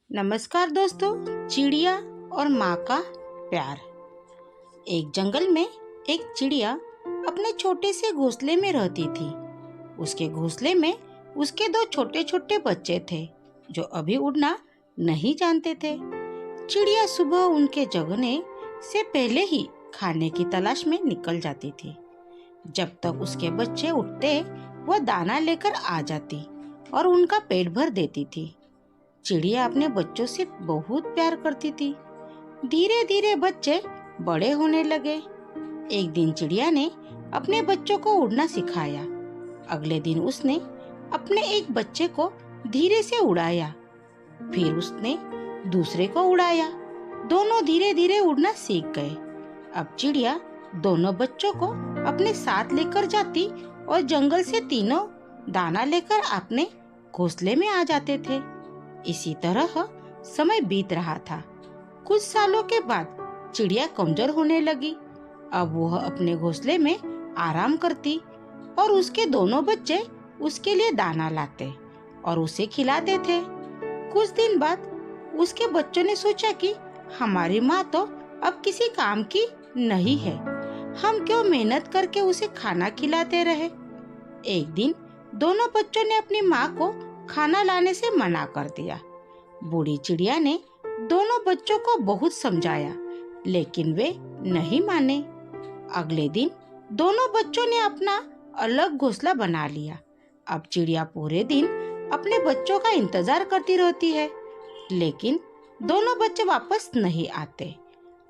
नमस्कार दोस्तों, चिड़िया और माँ का प्यार। एक जंगल में एक चिड़िया अपने छोटे से घोंसले में रहती थी। उसके घोंसले में उसके दो छोटे छोटे बच्चे थे जो अभी उड़ना नहीं जानते थे। चिड़िया सुबह उनके जगने से पहले ही खाने की तलाश में निकल जाती थी। जब तक उसके बच्चे उठते वह दाना लेकर आ जाती और उनका पेट भर देती थी। चिड़िया अपने बच्चों से बहुत प्यार करती थी। धीरे धीरे बच्चे बड़े होने लगे। एक दिन चिड़िया ने अपने बच्चों को उड़ना सिखाया। अगले दिन उसने अपने एक बच्चे को धीरे से उड़ाया। फिर उसने दूसरे को उड़ाया। दोनों धीरे धीरे उड़ना सीख गए। अब चिड़िया दोनों बच्चों को अपने साथ लेकर जाती और जंगल से तीनों दाना लेकर अपने घोंसले में आ जाते थे। इसी तरह समय बीत रहा था। कुछ सालों के बाद चिड़िया कमजोर होने लगी। अब वह अपने घोंसले में आराम करती और उसके दोनों बच्चे उसके लिए दाना लाते और उसे खिलाते थे। कुछ दिन बाद उसके बच्चों ने सोचा कि हमारी माँ तो अब किसी काम की नहीं है, हम क्यों मेहनत करके उसे खाना खिलाते रहे। एक दिन दोनों बच्चों ने अपनी माँ को खाना लाने से मना कर दिया। बूढ़ी चिड़िया ने दोनों बच्चों को बहुत समझाया, लेकिन वे नहीं माने। अगले दिन दोनों बच्चों ने अपना अलग घोंसला बना लिया। अब चिड़िया पूरे दिन अपने बच्चों का इंतजार करती रहती है, लेकिन दोनों बच्चे वापस नहीं आते।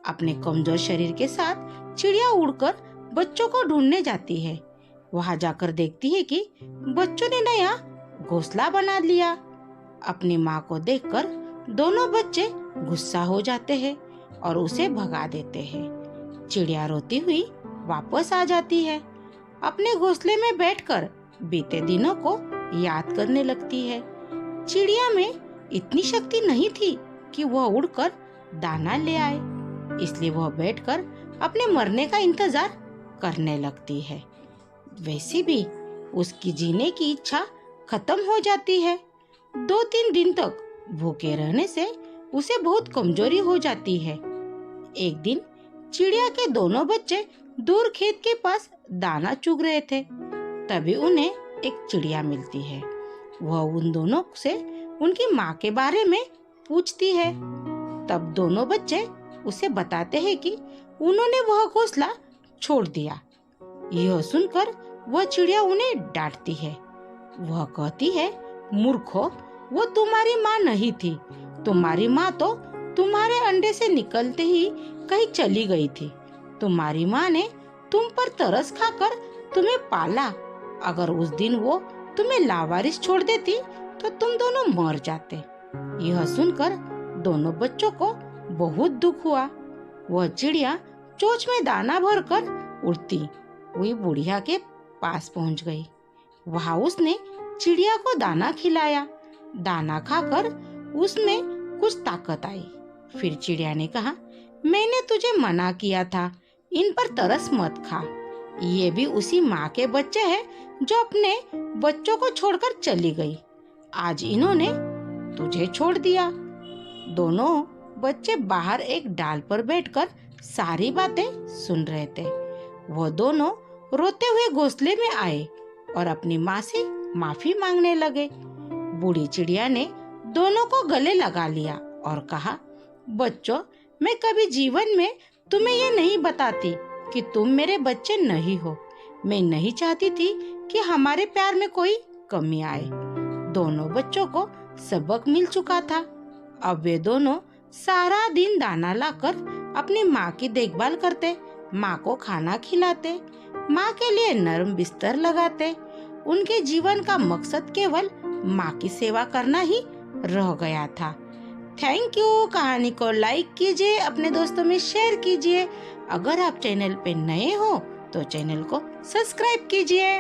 अपने कमजोर शरीर के साथ चिड़िया उड़कर बच्चों को ढूंढने जाती है। वहां जाकर देखती है कि बच्चों ने नया घोंसला बना लिया। अपनी माँ को देखकर दोनों बच्चे गुस्सा हो जाते हैं और उसे भगा देते हैं। चिड़िया रोती हुई वापस आ जाती है। अपने घोंसले में बैठकर बीते दिनों को याद करने लगती है। चिड़िया में इतनी शक्ति नहीं थी कि वह उड़कर दाना ले आए, इसलिए वह बैठकर अपने मरने का इंतजार करने लगती है। वैसे भी उसकी जीने की इच्छा खत्म हो जाती है। 2-3 दिन तक भूखे रहने से उसे बहुत कमजोरी हो जाती है। एक दिन चिड़िया के दोनों बच्चे दूर खेत के पास दाना चुग रहे थे। तभी उन्हें एक चिड़िया मिलती है। वह उन दोनों से उनकी माँ के बारे में पूछती है। तब दोनों बच्चे उसे बताते हैं कि उन्होंने वह घोंसला छोड़ दिया। यह सुनकर वह चिड़िया उन्हें डांटती है। वह कहती है, मूर्खो, वो तुम्हारी माँ नहीं थी। तुम्हारी माँ तो तुम्हारे अंडे से निकलते ही कहीं चली गई थी। तुम्हारी माँ ने तुम पर तरस खाकर तुम्हें पाला। अगर उस दिन वो तुम्हें लावारिस छोड़ देती तो तुम दोनों मर जाते। यह सुनकर दोनों बच्चों को बहुत दुख हुआ। वह चिड़िया चोंच में दाना भरकर उड़ती हुई बुढ़िया के पास पहुंच गई। वहां उसने चिड़िया को दाना खिलाया। दाना खाकर उसमें कुछ ताकत आई। फिर चिड़िया ने कहा, मैंने तुझे मना किया था, इन पर तरस मत खा। ये भी उसी माँ के बच्चे हैं जो अपने बच्चों को छोड़कर चली गई। आज इन्होंने तुझे छोड़ दिया। दोनों बच्चे बाहर एक डाल पर बैठकर सारी बातें सुन रहे थे। वह दोनों रोते हुए घोंसले में आए और अपनी माँ से माफी मांगने लगे। बूढ़ी चिड़िया ने दोनों को गले लगा लिया और कहा, बच्चों, मैं कभी जीवन में तुम्हें ये नहीं बताती कि तुम मेरे बच्चे नहीं हो। मैं नहीं चाहती थी कि हमारे प्यार में कोई कमी आए। दोनों बच्चों को सबक मिल चुका था। अब वे दोनों सारा दिन दाना लाकर अपनी माँ की देखभाल करते, माँ को खाना खिलाते, माँ के लिए नरम बिस्तर लगाते। उनके जीवन का मकसद केवल माँ की सेवा करना ही रह गया था। Thank you. कहानी को लाइक कीजिए, अपने दोस्तों में शेयर कीजिए। अगर आप चैनल पे नए हो तो चैनल को सब्सक्राइब कीजिए।